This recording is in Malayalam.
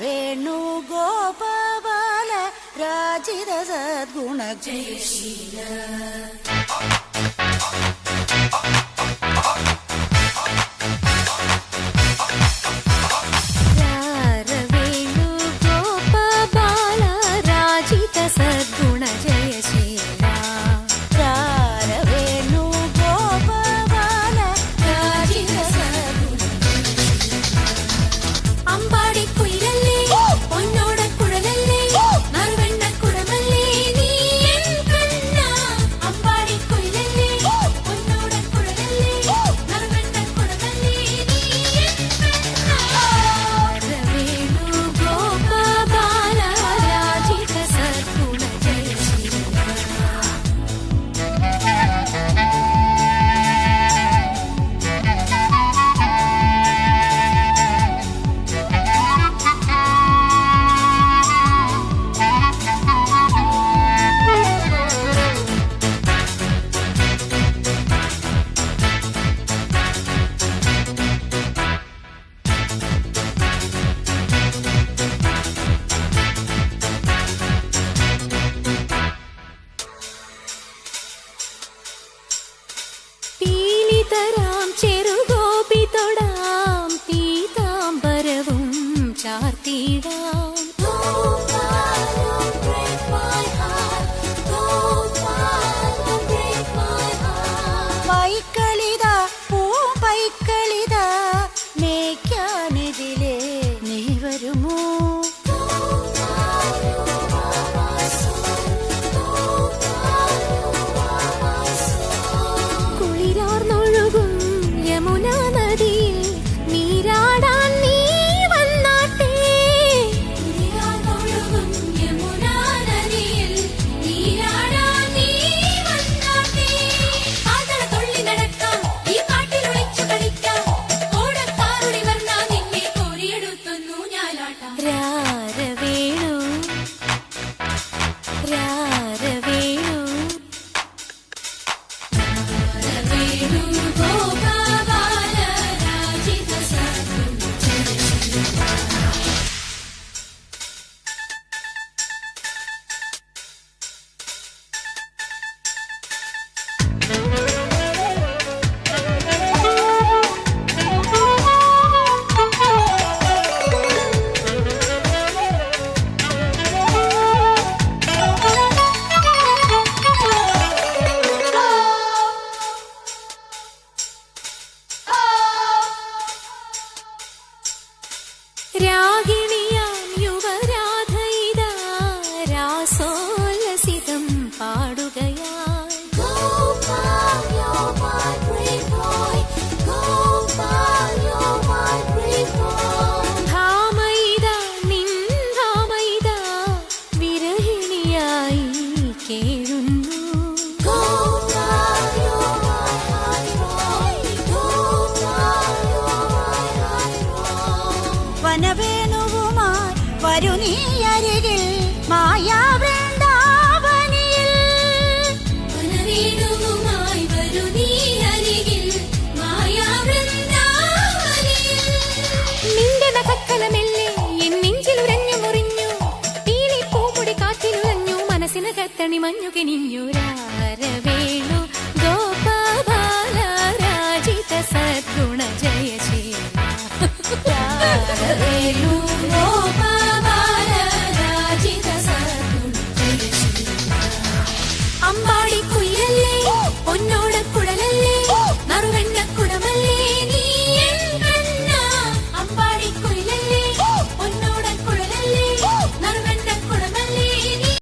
വേണു ഗോപാല രാജിത സദ്ഗുണ ജയശീല സദ്ഗുണ ജയശീല വേണു ഗോപാല രാജിത സദ്ഗുണ അമ്പാടി കുയിലല്ലേ പൊന്നോട കുഴലല്ലേ നറുവെണ്ണ കുടമല്ലേ നീ എൻ കണ്ണ അമ്പാടി കുയിലല്ലേ പൊന്നോട കുഴലല്ലേ നറുവെണ്ണ കുടമല്ലേ നീ എൻ കണ്ണ വേണു ഗോപാല രാജിത സദ്ഗുണ പീലിതരാം ചെറുഗോപി തൊടാം പീതാംബരവും ചാർത്തിടാം പൈക്കളിത പൂപ്പൈക്കളിത മേയ്ക്കാനെതിലെ നീ വരുമോ കുളിരാർന്നൊഴുകും യമുനാ നദിയിൽ നീരാടാൻ നീ വന്നാട്ടെ കുളിരാർന്നൊഴുകും യമുനാ നദിയിൽ നീരാടാൻ നീ വന്നാട്ടെ ആതള തുള്ളി നടക്കാം ഈ കാട്ടിൽ ഒളിച്ചു കളിക്കാം ഓടത്താറുടി വന്നാ നിന്നെ കോരിയെടുത്തൊന്നു ഞാലാട്ടാം രാരവേണു രാരവേണു വേണു ഗോപാല രാജിത സദ്ഗുണ ജയശീല രാഗിണിയാം യുവരാധയിതാ രാസോല്ലസിതം പാടുകയായി ധാമയിതാ നിൻ ധാമയിതാ വിരഹിണിയായി കേഴുന്നു വനവേണുവുമായി വരു നീ അരികിൽ മായാവൃന്ദാവനിയിൽ വനവേണുവുമായി വരു നീ അരികിൽ മായാവൃന്ദാവനിയിൽ നിന്റെ നഖക്കലമെല്ലേ എൻ നെഞ്ചിലുരഞ്ഞു മുറിഞ്ഞു പീലി പൂമുടി കാറ്റിലുലഞ്ഞു മനസ്സിനകത്തണി മഞ്ഞു കിനിഞ്ഞു രാരവേണു ഗോപാല രാജിത സദ്ഗുണ ജയശീല വേണു ഗോപാല